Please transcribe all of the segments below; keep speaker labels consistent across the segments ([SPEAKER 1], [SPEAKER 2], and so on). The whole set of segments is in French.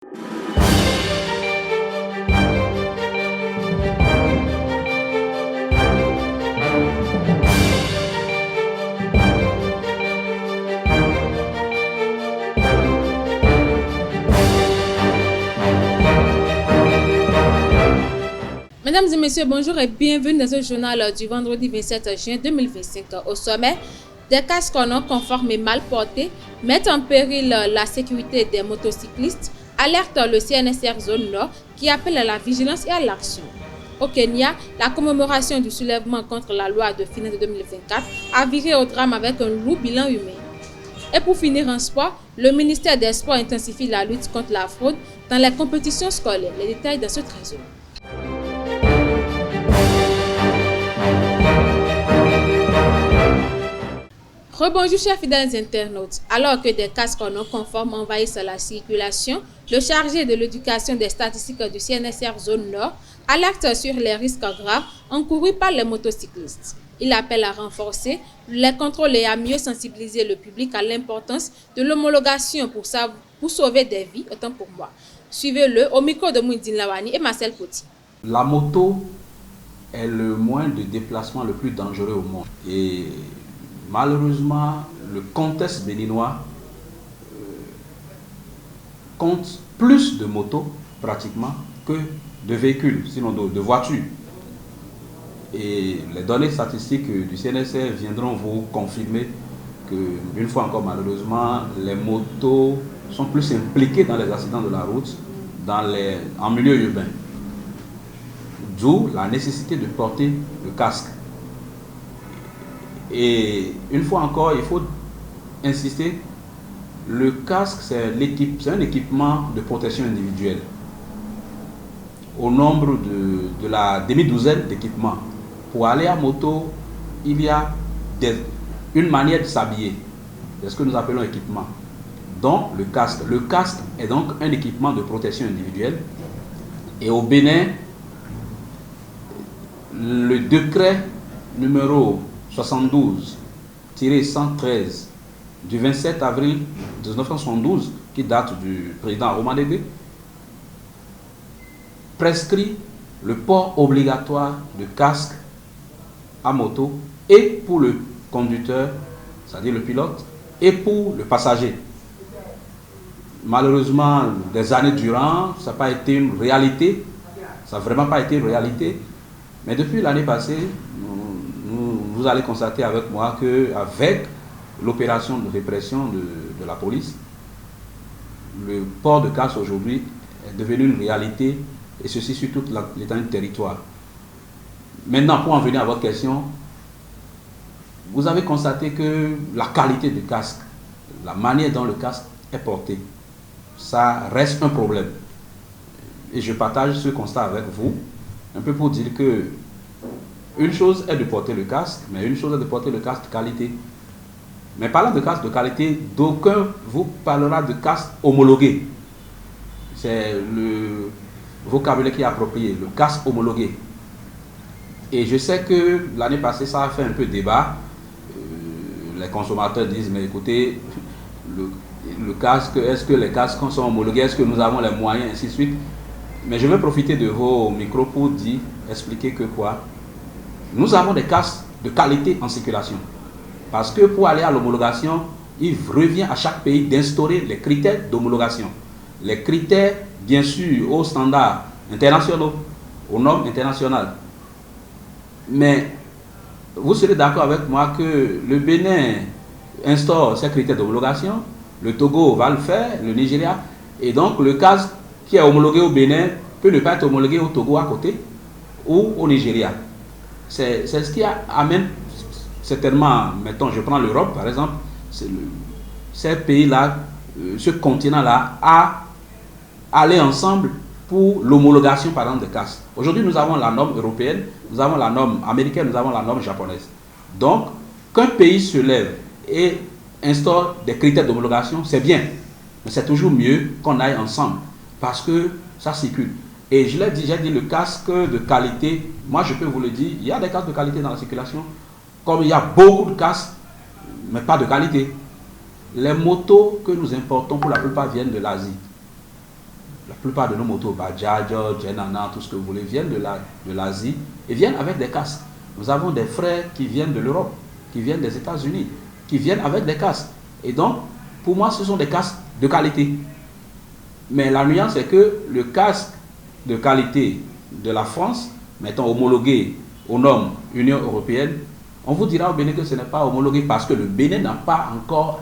[SPEAKER 1] Mesdames et messieurs, bonjour et bienvenue dans ce journal du vendredi 27 juin 2025. Au sommet, des casques non conformes et mal portés mettent en péril la sécurité des motocyclistes, alerte le CNSR Zone Nord qui appelle à la vigilance et à l'action. Au Kenya, la commémoration du soulèvement contre la loi de finances de 2024 a viré au drame avec un lourd bilan humain. Et pour finir en sport, le ministère des Sports intensifie la lutte contre la fraude dans les compétitions scolaires. Les détails dans ce trésor. Rebonjour chers fidèles internautes. Alors que des casques non conformes envahissent la circulation, le chargé de l'éducation des statistiques du CNSR Zone Nord alerte sur les risques graves encourus par les motocyclistes. Il appelle à renforcer les contrôles et à mieux sensibiliser le public à l'importance de l'homologation pour sauver des vies, autant pour moi. Suivez-le au micro de Mouidine Lawani et Marcel Poti.
[SPEAKER 2] La moto est le moyen de déplacement le plus dangereux au monde. Et malheureusement, le contexte béninois compte plus de motos pratiquement que de véhicules, sinon de voitures. Et les données statistiques du CNSR viendront vous confirmer que, une fois encore malheureusement, les motos sont plus impliquées dans les accidents de la route en milieu urbain. D'où la nécessité de porter le casque. Et une fois encore, il faut insister, le casque c'est un équipement de protection individuelle. Au nombre de la demi-douzaine d'équipements. Pour aller à moto, il y a une manière de s'habiller. C'est ce que nous appelons équipement. Donc le casque. Le casque est donc un équipement de protection individuelle. Et au Bénin, le décret numéro 72-113 du 27 avril 1972, qui date du président Aromadébé, prescrit le port obligatoire de casque à moto et pour le conducteur, c'est-à-dire le pilote, et pour le passager. Malheureusement, des années durant, ça n'a pas été une réalité, ça n'a vraiment pas été une réalité, mais depuis l'année passée, vous allez constater avec moi qu'avec l'opération de répression de la police, le port de casque aujourd'hui est devenu une réalité, et ceci sur toute l'étendue du territoire. Maintenant, pour en venir à votre question, vous avez constaté que la qualité du casque, la manière dont le casque est porté, ça reste un problème. Et je partage ce constat avec vous, un peu pour dire que une chose est de porter le casque, mais une chose est de porter le casque de qualité. Mais parlant de casque de qualité, d'aucuns vous parlera de casque homologué. C'est le vocabulaire qui est approprié, le casque homologué. Et je sais que l'année passée, ça a fait un peu débat. Les consommateurs disent, mais écoutez, le casque, est-ce que les casques sont homologués, est-ce que nous avons les moyens, ainsi de suite. Mais je vais profiter de vos micros pour expliquer que quoi. Nous avons des casques de qualité en circulation. Parce que pour aller à l'homologation, il revient à chaque pays d'instaurer les critères d'homologation. Les critères, bien sûr, aux standards internationaux, aux normes internationales. Mais vous serez d'accord avec moi que le Bénin instaure ces critères d'homologation, le Togo va le faire, le Nigeria, et donc le casque qui est homologué au Bénin peut ne pas être homologué au Togo à côté ou au Nigeria. C'est ce qui amène certainement, mettons, je prends l'Europe par exemple, ces pays-là, ce continent-là, à aller ensemble pour l'homologation par exemple de casques. Aujourd'hui, nous avons la norme européenne, nous avons la norme américaine, nous avons la norme japonaise. Donc, qu'un pays se lève et instaure des critères d'homologation, c'est bien. Mais c'est toujours mieux qu'on aille ensemble parce que ça circule. Et je l'ai dit, j'ai dit le casque de qualité, moi je peux vous le dire, il y a des casques de qualité dans la circulation, comme il y a beaucoup de casques, mais pas de qualité. Les motos que nous importons pour la plupart viennent de l'Asie. la plupart de nos motos, Bajaj, Jenana, tout ce que vous voulez, viennent de l'Asie et viennent avec des casques. Nous avons des frères qui viennent de l'Europe, qui viennent des États-Unis, qui viennent avec des casques. Et donc, pour moi, ce sont des casques de qualité. Mais la nuance, c'est que le casque de qualité de la France, mettons homologué aux normes Union européenne, on vous dira au Bénin que ce n'est pas homologué parce que le Bénin n'a pas encore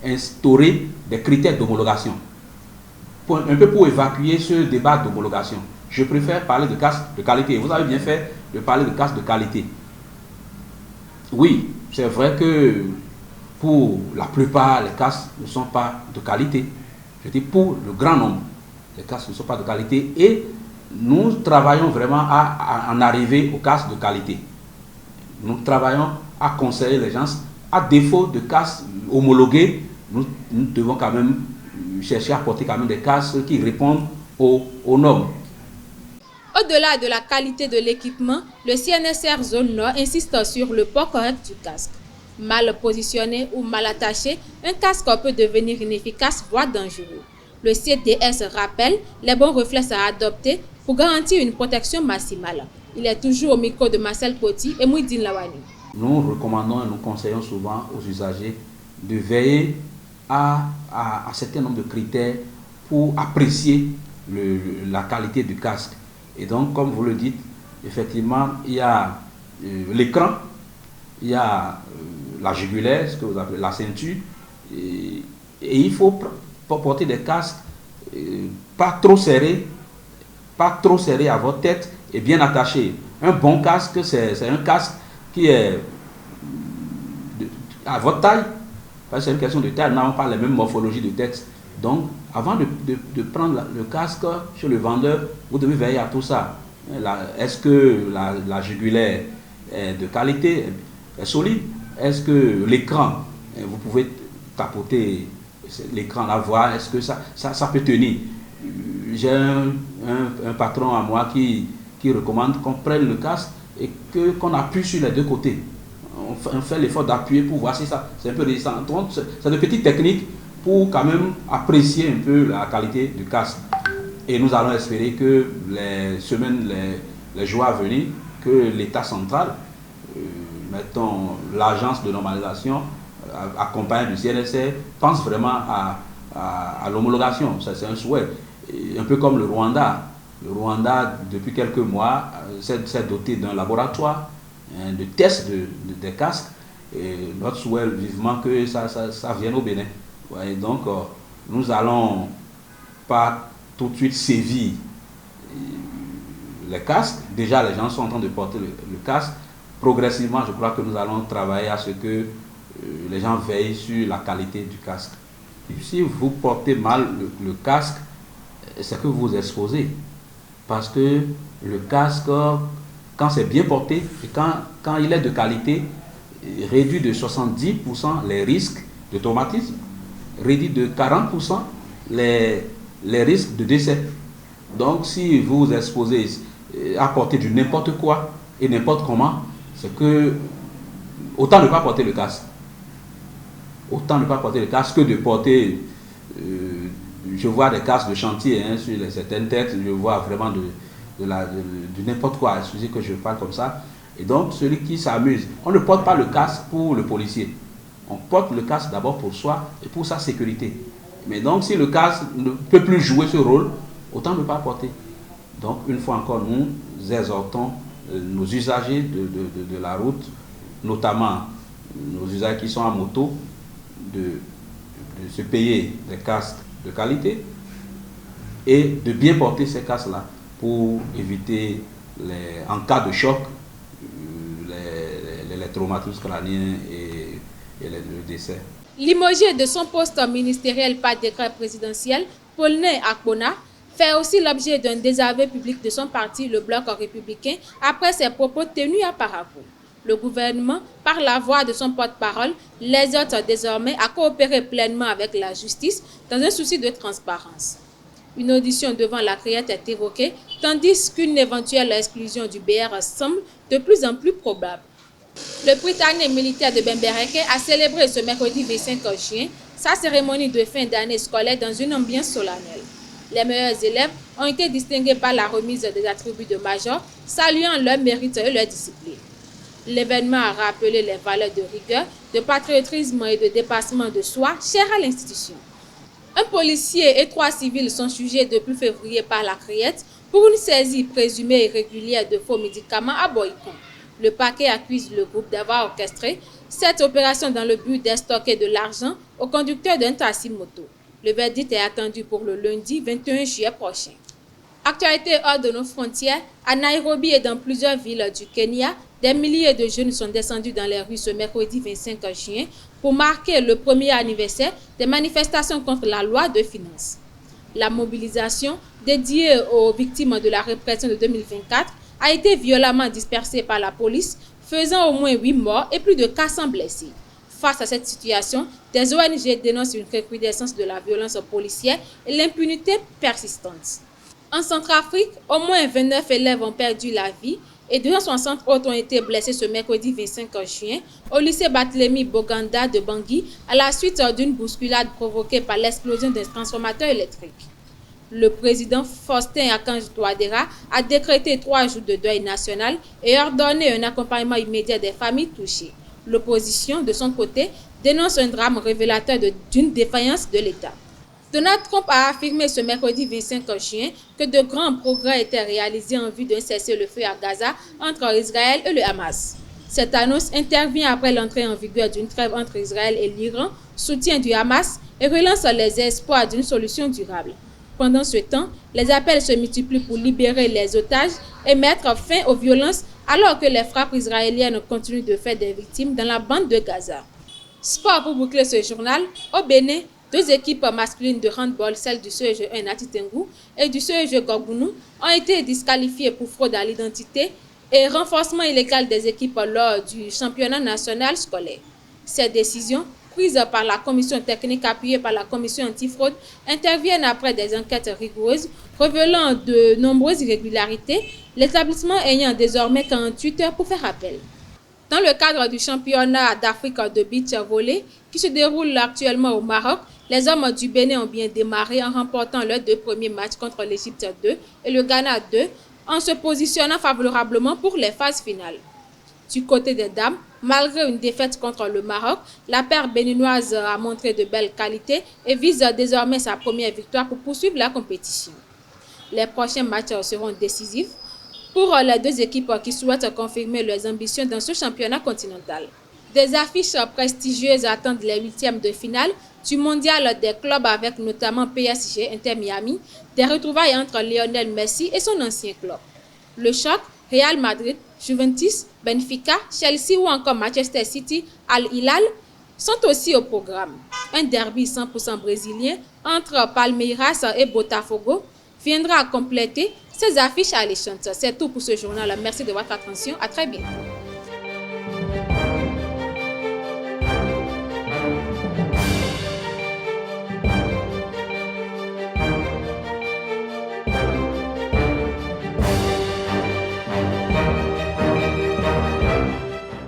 [SPEAKER 2] instauré des critères d'homologation. Un peu pour évacuer ce débat d'homologation. Je préfère parler de casque de qualité. Vous avez bien fait de parler de casque de qualité. Oui, c'est vrai que pour la plupart, les casques ne sont pas de qualité. Je dis pour le grand nombre, les casques ne sont pas de qualité et nous travaillons vraiment à en arriver aux casques de qualité. Nous travaillons à conseiller les gens. À défaut de casques homologués, nous devons quand même chercher à porter quand même des casques qui répondent aux normes.
[SPEAKER 1] Au-delà de la qualité de l'équipement, le CNSR Zone Nord insiste sur le port correct du casque. Mal positionné ou mal attaché, un casque peut devenir inefficace, voire dangereux. Le CTS rappelle les bons réflexes à adopter pour garantir une protection maximale. Il est toujours au micro de Marcel Poti et Mouidine Lawani.
[SPEAKER 2] Nous recommandons et nous conseillons souvent aux usagers de veiller à un certain nombre de critères pour apprécier la qualité du casque. Et donc, comme vous le dites, effectivement, il y a l'écran, il y a la jugulaire, ce que vous appelez la ceinture, et il faut porter des casques pas trop serrés à votre tête et bien attachés. Un bon casque, c'est un casque qui est à votre taille, parce que c'est une question de taille, nous n'avons pas les mêmes morphologies de tête. Donc, avant de prendre le casque chez le vendeur, vous devez veiller à tout ça. Est-ce que la jugulaire est de qualité, est solide? Est-ce que l'écran, vous pouvez tapoter l'écran, la voix, est-ce que ça peut tenir? J'ai un patron à moi qui recommande qu'on prenne le casque et qu'on appuie sur les deux côtés. On fait l'effort d'appuyer pour voir si ça, c'est un peu résistant. Donc, c'est de petites techniques pour quand même apprécier un peu la qualité du casque. Et nous allons espérer que les semaines, les jours à venir, que l'État central, mettons l'agence de normalisation, accompagnée du CNSR, pense vraiment à l'homologation. Ça, c'est un souhait. Et un peu comme le Rwanda. Le Rwanda, depuis quelques mois, s'est doté d'un laboratoire de tests des casques. Et notre souhait vivement que ça vienne au Bénin. Ouais, donc, nous allons pas tout de suite sévir les casques. Déjà, les gens sont en train de porter le casque. Progressivement, je crois que nous allons travailler à ce que les gens veillent sur la qualité du casque. Et si vous portez mal le casque, c'est que vous vous exposez. Parce que le casque, quand c'est bien porté, et quand il est de qualité, réduit de 70% les risques de traumatisme, réduit de 40% les risques de décès. Donc, si vous vous exposez à porter du n'importe quoi et n'importe comment, c'est que autant ne pas porter le casque. Autant ne pas porter le casque que de porter, je vois des casques de chantier sur certaines têtes, je vois vraiment du n'importe quoi, excusez que je parle comme ça. Et donc, celui qui s'amuse, on ne porte pas le casque pour le policier. On porte le casque d'abord pour soi et pour sa sécurité. Mais donc, si le casque ne peut plus jouer ce rôle, autant ne pas porter. Donc, une fois encore, nous exhortons nos usagers de la route, notamment nos usagers qui sont en moto, de se payer des casques de qualité et de bien porter ces casques-là pour éviter, en cas de choc, les traumatismes crâniens et le décès.
[SPEAKER 1] Limogé de son poste ministériel par décret présidentiel, Paulin Akpona fait aussi l'objet d'un désaveu public de son parti, le Bloc républicain, après ses propos tenus à Parakou. Le gouvernement, par la voix de son porte-parole, l'exhorte désormais à coopérer pleinement avec la justice dans un souci de transparence. Une audition devant la CREAT est évoquée, tandis qu'une éventuelle exclusion du BR semble de plus en plus probable. Le Britannique militaire de Bembereke a célébré ce mercredi 25 juin sa cérémonie de fin d'année scolaire dans une ambiance solennelle. Les meilleurs élèves ont été distingués par la remise des attributs de major, saluant leur mérite et leur discipline. L'événement a rappelé les valeurs de rigueur, de patriotisme et de dépassement de soi chères à l'institution. Un policier et 3 civils sont jugés depuis février par la Criette pour une saisie présumée irrégulière de faux médicaments à Boycon. Le parquet accuse le groupe d'avoir orchestré cette opération dans le but d'extorquer de l'argent au conducteur d'un taxi moto. Le verdict est attendu pour le lundi 21 juillet prochain. Actualité hors de nos frontières, à Nairobi et dans plusieurs villes du Kenya, des milliers de jeunes sont descendus dans les rues ce mercredi 25 juin pour marquer le premier anniversaire des manifestations contre la loi de finances. La mobilisation dédiée aux victimes de la répression de 2024 a été violemment dispersée par la police, faisant au moins 8 morts et plus de 400 blessés. Face à cette situation, des ONG dénoncent une recrudescence de la violence policière et l'impunité persistante. En Centrafrique, au moins 29 élèves ont perdu la vie et 260 autres ont été blessés ce mercredi 25 juin au lycée Barthélemy Boganda de Bangui à la suite d'une bousculade provoquée par l'explosion d'un transformateur électrique. Le président Faustin Archange Touadéra a décrété 3 jours de deuil national et ordonné un accompagnement immédiat des familles touchées. L'opposition, de son côté, dénonce un drame révélateur d'une défaillance de l'État. Donald Trump a affirmé ce mercredi 25 juin que de grands progrès étaient réalisés en vue d'un cessez-le-feu à Gaza entre Israël et le Hamas. Cette annonce intervient après l'entrée en vigueur d'une trêve entre Israël et l'Iran, soutien du Hamas et relance les espoirs d'une solution durable. Pendant ce temps, les appels se multiplient pour libérer les otages et mettre fin aux violences alors que les frappes israéliennes continuent de faire des victimes dans la bande de Gaza. Sport pour boucler ce journal, au Bénin, 2 équipes masculines de handball, celles du CEG 1 Natitengu et du CEG Gorgounou, ont été disqualifiées pour fraude à l'identité et renforcement illégal des équipes lors du championnat national scolaire. Ces décisions, prises par la commission technique appuyée par la commission antifraude, interviennent après des enquêtes rigoureuses révélant de nombreuses irrégularités, l'établissement ayant désormais 48 heures pour faire appel. Dans le cadre du championnat d'Afrique de beach volley qui se déroule actuellement au Maroc, les hommes du Bénin ont bien démarré en remportant leurs 2 premiers matchs contre l'Égypte 2 et le Ghana 2 en se positionnant favorablement pour les phases finales. Du côté des dames, malgré une défaite contre le Maroc, la paire béninoise a montré de belles qualités et vise désormais sa première victoire pour poursuivre la compétition. Les prochains matchs seront décisifs pour les 2 équipes qui souhaitent confirmer leurs ambitions dans ce championnat continental. Des affiches prestigieuses attendent les 8e de finale du mondial des clubs avec notamment PSG Inter Miami, des retrouvailles entre Lionel Messi et son ancien club. Le choc, Real Madrid, Juventus, Benfica, Chelsea ou encore Manchester City, Al Hilal sont aussi au programme. Un derby 100% brésilien entre Palmeiras et Botafogo viendra compléter ces affiches alléchantes. C'est tout pour ce journal. Merci de votre attention. À très bientôt.